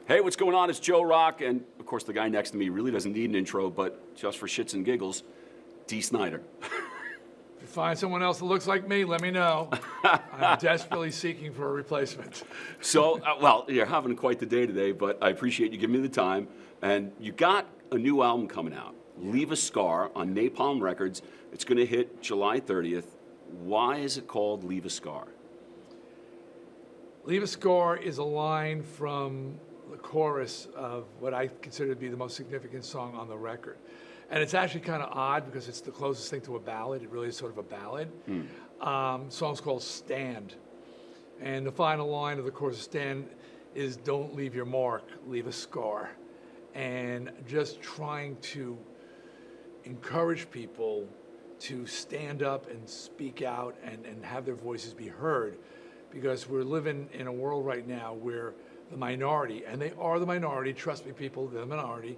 Hey, what's going on? It's Joe Rock, and of course the guy next to me really doesn't need an intro, but just for shits and giggles, Dee Snider. If you find someone else that looks like me, let me know. I'm desperately seeking for a replacement. So, well, you're having quite the day today, but I appreciate you giving me the time. And you got a new album coming out, Leave a Scar, on Napalm Records. It's going to hit July 30th. Why is it called Leave a Scar? Leave a Scar is a line from the chorus of what I consider to be the most significant song on the record. And it's actually kind of odd because it's the closest thing to a ballad. It really is sort of a ballad. Song's called Stand. And the final line of the chorus of Stand is, don't leave your mark, leave a scar. And just trying to encourage people to stand up and speak out and have their voices be heard, because we're living in a world right now where the minority, and they are the minority, trust me people, they're the minority,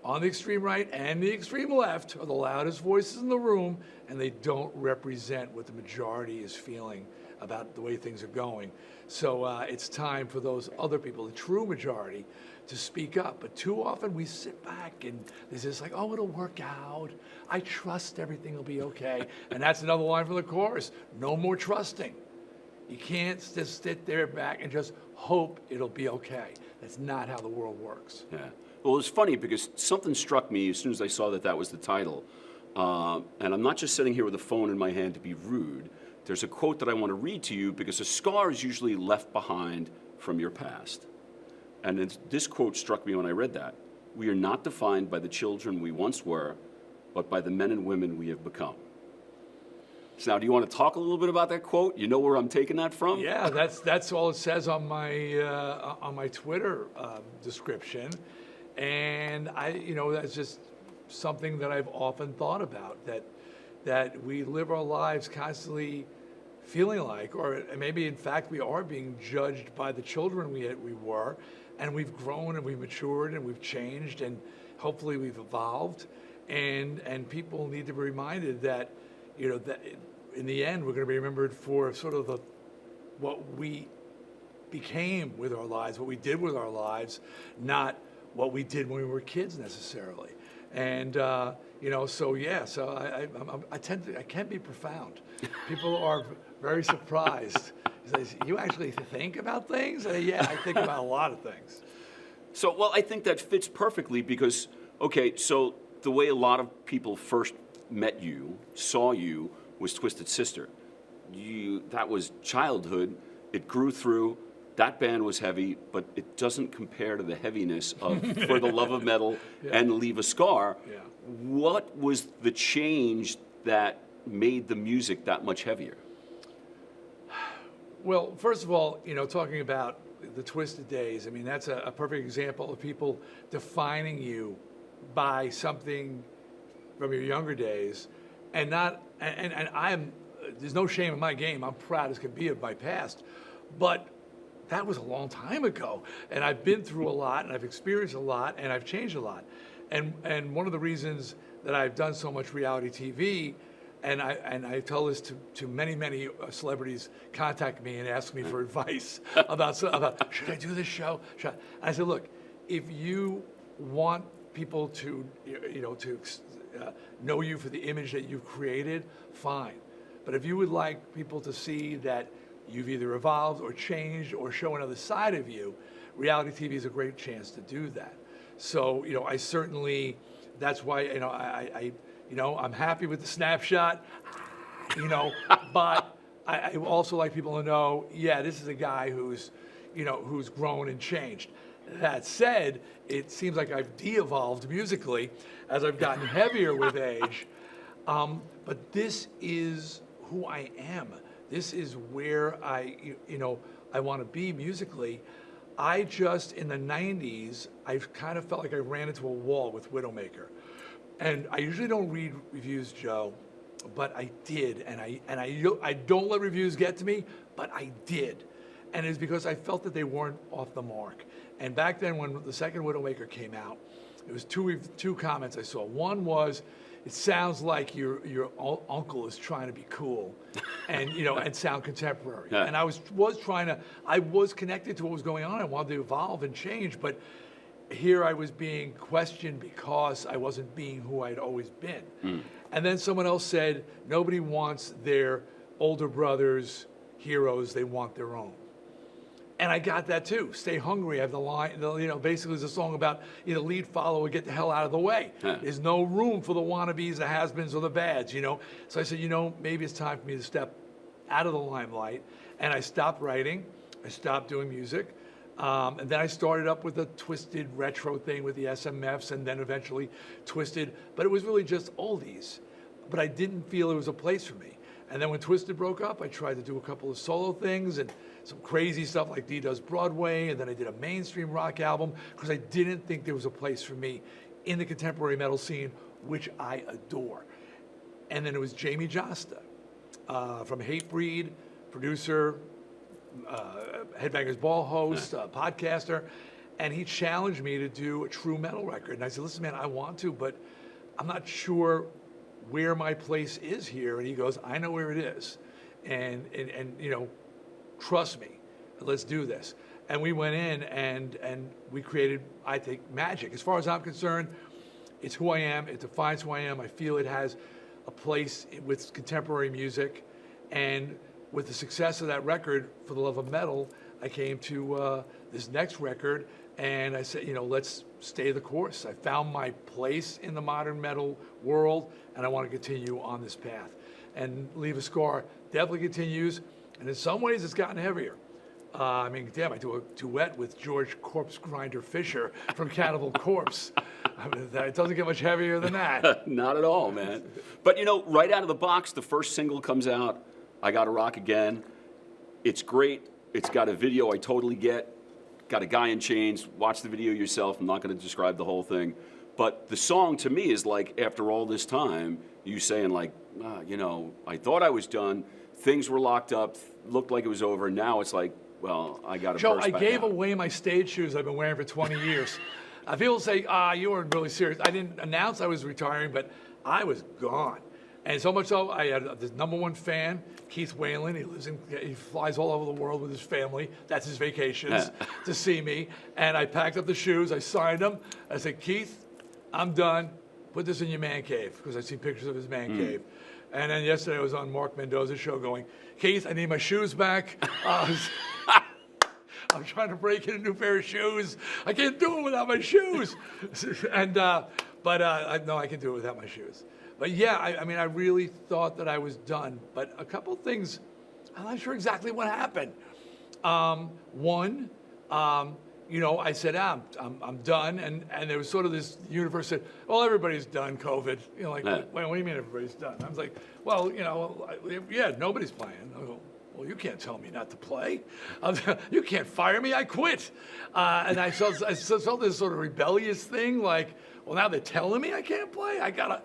on the extreme right and the extreme left are the loudest voices in the room, and they don't represent what the majority is feeling about the way things are going. So it's time for those other people, the true majority, to speak up. But too often we sit back and there's this like, oh, it'll work out. I trust everything will be okay. And that's another line from the chorus. No more trusting. You can't just sit there back and just hope it'll be okay. That's not how the world works. Yeah. Well, it's funny because something struck me as soon as I saw that that was the title. And I'm not just sitting here with a phone in my hand to be rude. There's a quote that I want to read to you because a scar is usually left behind from your past. And this quote struck me when I read that. We are not defined by the children we once were, but by the men and women we have become. So now, do you want to talk a little bit about that quote? You know where I'm taking that from? Yeah, that's all it says on my Twitter description, and that's just something that I've often thought about, that we live our lives constantly feeling like, or maybe in fact we are being judged by the children we were, and we've grown and we've matured and we've changed and hopefully we've evolved, and people need to be reminded that that in the end we're going to be remembered for sort of what we became with our lives, what we did with our lives, not what we did when we were kids necessarily. And so I can be profound. People are very surprised. They say, you actually think about things? Yeah, I think about a lot of things. So, well, I think that fits perfectly because, okay, so the way a lot of people first met you, saw you, was Twisted Sister. That was childhood. It grew through. That band was heavy, but it doesn't compare to the heaviness of For the Love of Metal and Leave a Scar. Yeah. What was the change that made the music that much heavier? Well, first of all, talking about the Twisted days, I mean, that's a perfect example of people defining you by something from your younger days, and there's no shame in my game. I'm proud as can be of my past, but that was a long time ago, and I've been through a lot, and I've experienced a lot, and I've changed a lot, and one of the reasons that I've done so much reality TV, and I tell this to many celebrities contact me and ask me for advice about should I do this show? And I said, look, if you want people to know you for the image that you've created, fine. But if you would like people to see that you've either evolved or changed or show another side of you, reality TV is a great chance to do that. So, I certainly, that's why, I'm happy with the snapshot, but I also like people to know, yeah, this is a guy who's grown and changed. That said, it seems like I've de-evolved musically as I've gotten heavier with age. But this is who I am. This is where I want to be musically. I just, in the 90s, I've kind of felt like I ran into a wall with Widowmaker. And I usually don't read reviews, Joe, but I did. And I don't let reviews get to me, but I did. And it's because I felt that they weren't off the mark. And back then, when the second Widowmaker came out, there was two comments I saw. One was, it sounds like your uncle is trying to be cool, and and sound contemporary. Yeah. And I was connected to what was going on. I wanted to evolve and change, but here I was being questioned because I wasn't being who I'd always been. And then someone else said, nobody wants their older brother's heroes, they want their own. And I got that too. Stay hungry. I have the line, basically it's a song about lead, follow, or get the hell out of the way. Yeah. There's no room for the wannabes, the has-beens, or the bads, So I said, maybe it's time for me to step out of the limelight. And I stopped writing. I stopped doing music. And then I started up with a twisted retro thing with the SMFs, and then eventually Twisted. But it was really just oldies. But I didn't feel it was a place for me. And then when Twisted broke up, I tried to do a couple of solo things and some crazy stuff like Dee does Broadway. And then I did a mainstream rock album because I didn't think there was a place for me in the contemporary metal scene, which I adore. And then it was Jamie Josta from Hatebreed, producer, Headbangers Ball host, podcaster, and he challenged me to do a true metal record. And I said, listen, man, I want to, but I'm not sure where my place is here. And he goes, I know where it is. And trust me, let's do this. And we went in and we created, I think, magic. As far as I'm concerned, it's who I am. It defines who I am. I feel it has a place with contemporary music. And with the success of that record, For the Love of Metal, I came to this next record, and I said, let's stay the course. I found my place in the modern metal world, and I want to continue on this path. And Leave a Scar definitely continues, and in some ways it's gotten heavier. I do a duet with George Corpse Grinder Fisher from Cannibal Corpse. It doesn't get much heavier than that. Not at all, man. But right out of the box, the first single comes out, I Gotta Rock Again. It's great. It's got a video I totally get. Got a guy in chains. Watch the video yourself. I'm not going to describe the whole thing. But the song to me is like, after all this time, you saying like, I thought I was done. Things were locked up. Looked like it was over. Now it's like, well, I got to Joe, burst I back gave out. away my stage shoes I've been wearing for 20 years. People say, you weren't really serious. I didn't announce I was retiring, but I was gone. And so much so, I had this number one fan, Keith Whalen. He flies all over the world with his family. That's his vacations to see me. And I packed up the shoes. I signed them. I said, Keith, I'm done. Put this in your man cave, because I see pictures of his man cave. And then yesterday I was on Mark Mendoza's show going, Keith, I need my shoes back. I'm trying to break in a new pair of shoes. I can't do it without my shoes. But I can do it without my shoes. But yeah, I really thought that I was done. But a couple things, I'm not sure exactly what happened. One, I said, I'm done. And there was sort of this universe said, well, everybody's done COVID. Wait, what do you mean everybody's done? I was like, well, nobody's playing. I go, well, you can't tell me not to play. You can't fire me. I quit. And I felt this sort of rebellious thing, like, well, now they're telling me I can't play. I gotta,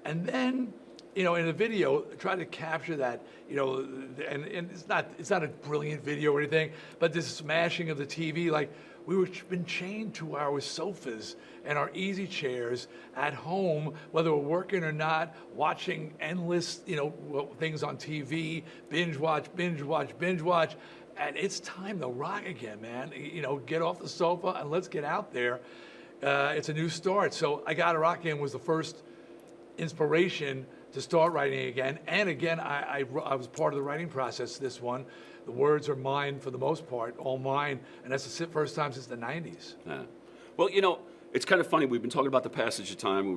And then, in the video, I tried to capture that, and it's not a brilliant video or anything, but this smashing of the TV, like we were been chained to our sofas and our easy chairs at home, whether we're working or not, watching endless, things on TV, binge watch. And it's time to rock again, man. Get off the sofa and let's get out there. It's a new start. So I Gotta Rock Again was the first inspiration to start writing again. And again, I was part of the writing process, this one. The words are mine for the most part, all mine. And that's the first time since the 90s. Yeah. Well, it's kind of funny. We've been talking about the passage of time. I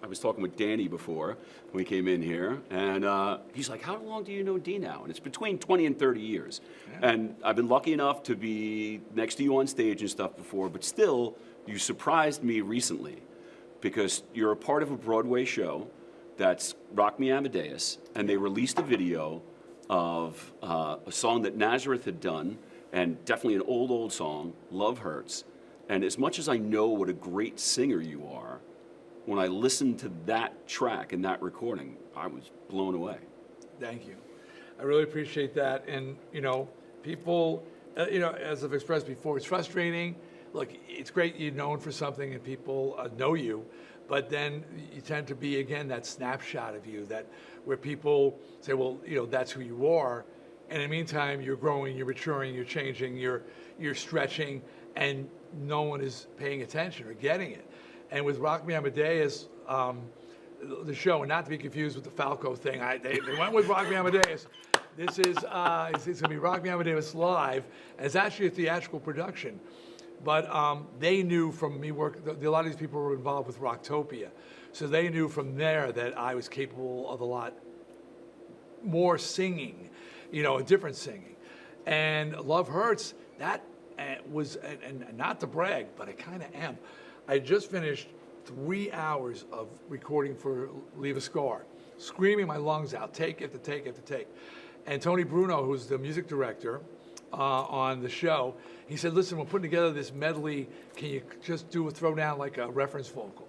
was talking with Danny before when we came in here. And he's like, how long do you know Dee now? And it's between 20 and 30 years. Yeah. And I've been lucky enough to be next to you on stage and stuff before. But still, you surprised me recently because you're a part of a Broadway show that's Rock Me Amadeus, and they released a video of a song that Nazareth had done, and definitely an old song, Love Hurts. And as much as I know what a great singer you are, when I listened to that track and that recording, I was blown away. Thank you. I really appreciate that. And, people, as I've expressed before, it's frustrating. Look, it's great you're known for something and people know you, but then you tend to be, again, that snapshot of you, that where people say, well, that's who you are. And in the meantime, you're growing, you're maturing, you're changing, you're stretching, and no one is paying attention or getting it. And with Rock Me Amadeus, the show, and not to be confused with the Falco thing, they went with Rock Me Amadeus. This is it's going to be Rock Me Amadeus Live, and it's actually a theatrical production. But they knew from me a lot of these people were involved with Rocktopia, so they knew from there that I was capable of a lot more singing, a different singing. And Love Hurts, that was, and not to brag, but I kind of am. I just finished 3 hours of recording for Leave a Scar, screaming my lungs out, take after take after take. And Tony Bruno, who's the music director on the show, he said, listen, we're putting together this medley. Can you just throw down like a reference vocal?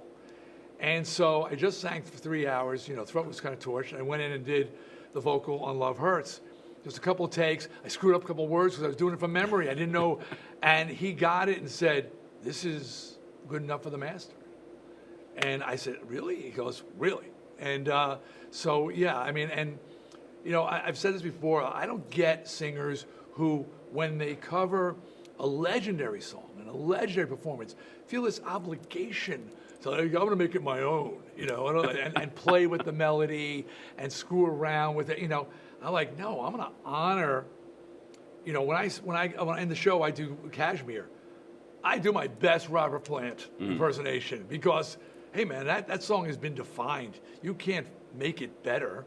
And so I just sang for 3 hours. Throat was kind of torched. I went in and did the vocal on Love Hurts. Just a couple of takes. I screwed up a couple of words because I was doing it from memory. I didn't know. And he got it and said, this is good enough for the master. And I said, really? He goes, really? And so, yeah, I mean, and, I've said this before. I don't get singers who, when they cover a legendary song and a legendary performance, feel this obligation to, I'm going to make it my own, and play with the melody and screw around with it. I'm like, no, I'm going to honor, when I end the show, I do Kashmir. I do my best Robert Plant impersonation because, hey man, that song has been defined. You can't make it better,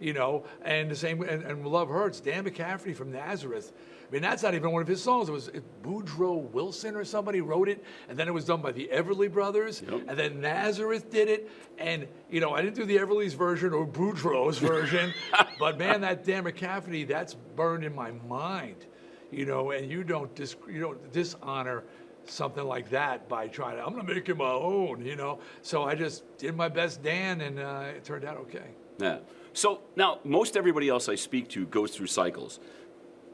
and the same, and Love Hurts, Dan McCafferty from Nazareth. I mean, that's not even one of his songs. It was Boudreaux Wilson or somebody wrote it, and then it was done by the Everly Brothers, and then Nazareth did it. And, I didn't do the Everly's version or Boudreaux's version, but man, that Dan McCafferty, that's burned in my mind, and you don't dishonor something like that by trying to, I'm going to make it my own, So I just did my best Dan, and it turned out okay. Yeah. So now, most everybody else I speak to goes through cycles.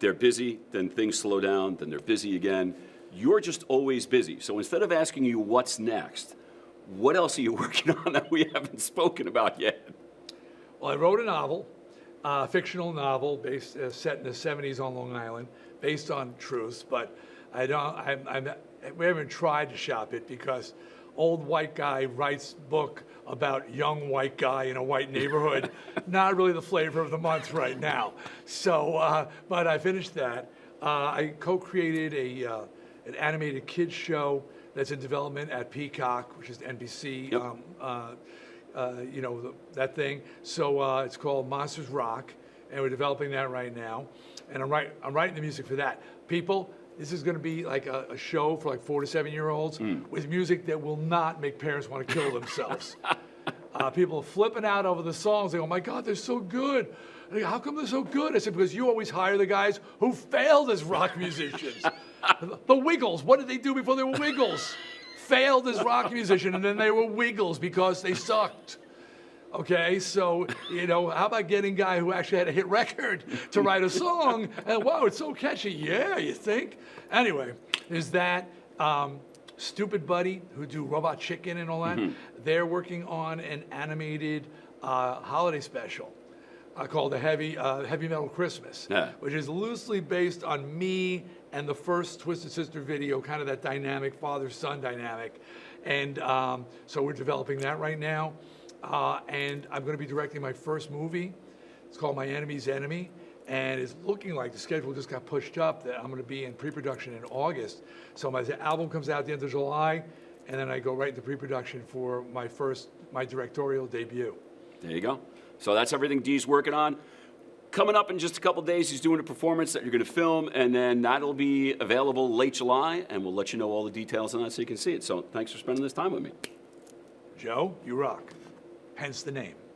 They're busy, then things slow down, then they're busy again. You're just always busy. So instead of asking you what's next, what else are you working on that we haven't spoken about yet? Well, I wrote a novel, a fictional novel set in the 70s on Long Island, based on truths, but we haven't tried to shop it because old white guy writes book about young white guy in a white neighborhood. Not really the flavor of the month right now. So, but I finished that. I co-created an animated kids show that's in development at Peacock, which is NBC. Yep. That thing. So it's called Monsters Rock, and we're developing that right now. And I'm writing the music for that. People, this is going to be like a show for like 4 to 7 year olds with music that will not make parents want to kill themselves. People are flipping out over the songs. They go, oh my God, they're so good. I go, how come they're so good? I said, because you always hire the guys who failed as rock musicians. The Wiggles, what did they do before they were Wiggles? Failed as rock musician, and then they were Wiggles because they sucked. Okay, so, how about getting a guy who actually had a hit record to write a song? And wow, it's so catchy. Yeah, you think? Anyway, there's that. Stupid Buddy, who do Robot Chicken and all that. They're working on an animated holiday special called the Heavy Metal Christmas, which is loosely based on me and the first Twisted Sister video, kind of that dynamic father-son dynamic. And so we're developing that right now. And I'm going to be directing my first movie. It's called My Enemy's Enemy. And it's looking like the schedule just got pushed up, that I'm going to be in pre-production in August. So my album comes out at the end of July, and then I go right into pre-production for my directorial debut. There you go. So that's everything Dee's working on. Coming up in just a couple days, he's doing a performance that you're going to film, and then that'll be available late July, and we'll let you know all the details on that so you can see it. So thanks for spending this time with me. Joe, you rock. Hence the name.